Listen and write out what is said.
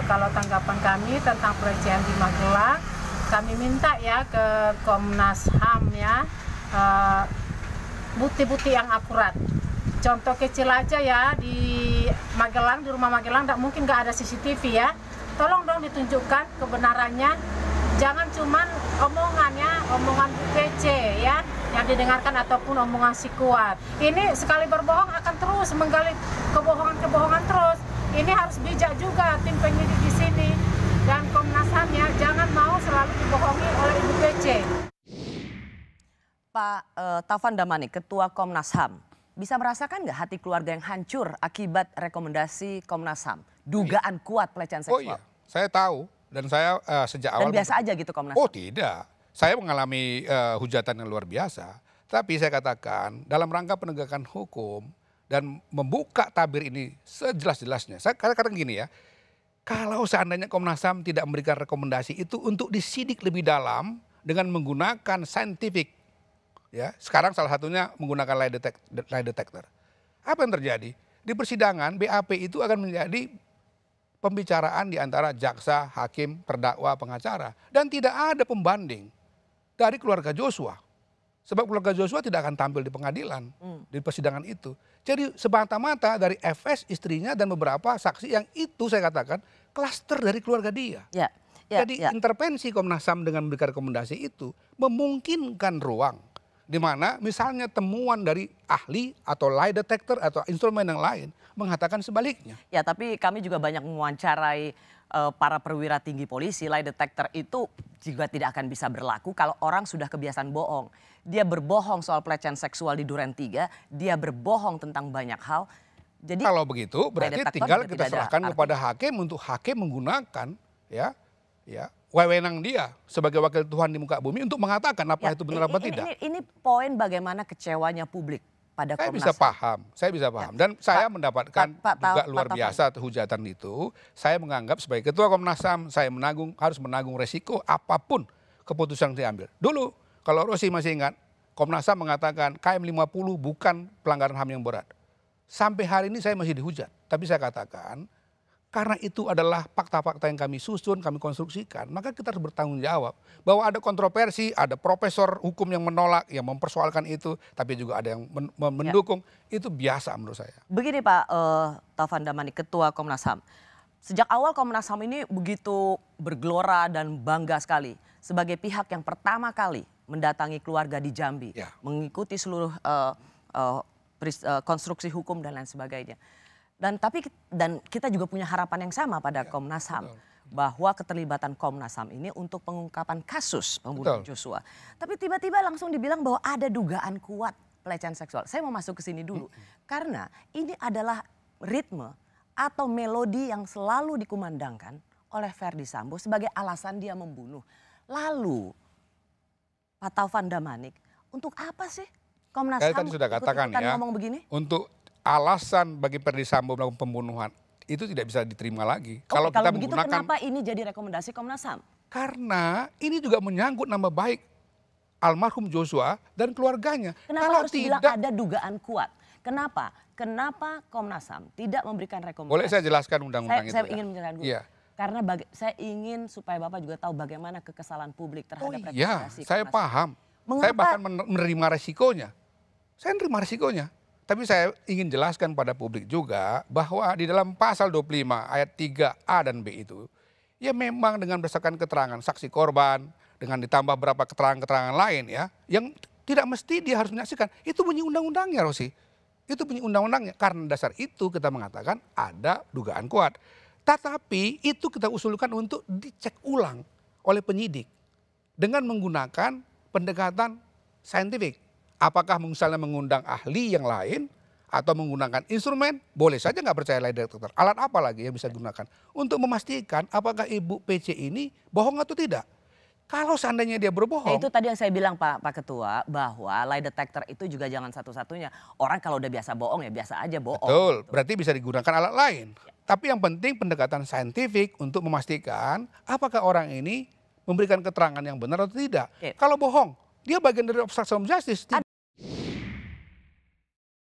Kalau tanggapan kami tentang pelecehan di Magelang, kami minta ya ke Komnas HAM ya, bukti-bukti yang akurat. Contoh kecil aja ya, di Magelang, di rumah Magelang mungkin nggak ada CCTV ya. Tolong dong ditunjukkan kebenarannya. Jangan cuman omongannya, omongan PC ya, yang didengarkan ataupun omongan si Kuat. Ini sekali berbohong akan terus menggali kebohongan-kebohongan terus. Ini harus bijak juga tim penyidik di sini dan Komnas HAM ya, jangan mau selalu dibohongi oleh Ibu PC. Pak Taufan Damanik, Ketua Komnas HAM, bisa merasakan nggak hati keluarga yang hancur akibat rekomendasi Komnas HAM? Dugaan kuat pelecehan seksual. Oh iya, saya tahu dan saya sejak awal. Dan biasa aja gitu Komnas HAM? Oh tidak, saya mengalami hujatan yang luar biasa. Tapi saya katakan dalam rangka penegakan hukum dan membuka tabir ini sejelas-jelasnya. Saya katakan gini ya, kalau seandainya Komnas HAM tidak memberikan rekomendasi itu untuk disidik lebih dalam dengan menggunakan scientific, ya sekarang salah satunya menggunakan lie detector. Apa yang terjadi? Di persidangan BAP itu akan menjadi pembicaraan di antara jaksa, hakim, terdakwa, pengacara. Dan tidak ada pembanding dari keluarga Joshua. Sebab keluarga Joshua tidak akan tampil di pengadilan, di persidangan itu. Jadi semata-mata dari FS, istrinya dan beberapa saksi yang itu saya katakan klaster dari keluarga dia. Jadi intervensi Komnas HAM dengan memberikan rekomendasi itu memungkinkan ruang di mana misalnya temuan dari ahli atau lie detector atau instrumen yang lain mengatakan sebaliknya. Ya, tapi kami juga banyak mewawancarai para perwira tinggi polisi. Lie detector itu juga tidak akan bisa berlaku kalau orang sudah kebiasaan bohong. Dia berbohong soal pelecehan seksual di Duren 3, dia berbohong tentang banyak hal. Jadi kalau begitu berarti tinggal kita serahkan kepada hakim untuk hakim menggunakan wewenang dia sebagai wakil Tuhan di muka bumi untuk mengatakan apa itu benar apa tidak. Ini poin bagaimana kecewanya publik pada Komnas HAM. Saya bisa paham dan saya mendapatkan juga luar biasa hujatan itu. Saya menganggap sebagai Ketua Komnas HAM saya harus menanggung resiko apapun keputusan yang diambil. Dulu kalau Rosi masih ingat, Komnas HAM mengatakan KM50 bukan pelanggaran HAM yang berat. Sampai hari ini saya masih dihujat. Tapi saya katakan karena itu adalah fakta-fakta yang kami susun, kami konstruksikan, maka kita harus bertanggung jawab. Bahwa ada kontroversi, ada profesor hukum yang menolak, yang mempersoalkan itu, tapi juga ada yang mendukung, itu biasa menurut saya. Begini Pak Taufan Damanik, Ketua Komnas HAM. Sejak awal Komnas HAM ini begitu bergelora dan bangga sekali sebagai pihak yang pertama kali mendatangi keluarga di Jambi, mengikuti seluruh konstruksi hukum dan lain sebagainya. Dan kita juga punya harapan yang sama pada Komnas HAM bahwa keterlibatan Komnas HAM ini untuk pengungkapan kasus pembunuhan Joshua. Tapi tiba-tiba langsung dibilang bahwa ada dugaan kuat pelecehan seksual. Saya mau masuk ke sini dulu karena ini adalah ritme atau melodi yang selalu dikumandangkan oleh Ferdy Sambo sebagai alasan dia membunuh. Lalu Pak Taufan Damanik, untuk apa sih Komnas HAM tadi sudah katakan ya, ngomong begini? Untuk alasan bagi Ferdy Sambo melakukan pembunuhan itu tidak bisa diterima lagi. Kalau kita begitu kenapa ini jadi rekomendasi Komnas HAM? Karena ini juga menyangkut nama baik almarhum Joshua dan keluarganya. Kenapa kalau harus bilang ada dugaan kuat? Kenapa? Kenapa Komnas HAM tidak memberikan rekomendasi? Boleh saya jelaskan undang-undang itu? Saya ingin menjelaskan dulu. Iya. Karena saya ingin supaya Bapak juga tahu bagaimana kekesalan publik terhadap Iya, rekomendasi. saya paham. Saya bahkan menerima resikonya. Saya menerima resikonya. Tapi saya ingin jelaskan pada publik juga bahwa di dalam pasal 25 ayat 3A dan B itu, ya memang dengan berdasarkan keterangan saksi korban, dengan ditambah beberapa keterangan-keterangan lain ya, yang tidak mesti dia harus menyaksikan. Itu bunyi undang-undangnya Rosi. Itu bunyi undang-undangnya. Karena dasar itu kita mengatakan ada dugaan kuat. Tetapi itu kita usulkan untuk dicek ulang oleh penyidik dengan menggunakan pendekatan saintifik. Apakah misalnya mengundang ahli yang lain atau menggunakan instrumen, boleh saja nggak percaya lie detector. Alat apa lagi yang bisa digunakan untuk memastikan apakah Ibu PC ini bohong atau tidak. Kalau seandainya dia berbohong. Ya itu tadi yang saya bilang Pak Ketua, bahwa lie detector itu juga jangan satu-satunya. Orang kalau udah biasa bohong ya biasa aja bohong. Betul, berarti bisa digunakan alat lain. Tapi yang penting pendekatan saintifik untuk memastikan apakah orang ini memberikan keterangan yang benar atau tidak. Kalau bohong, dia bagian dari obstruction of justice.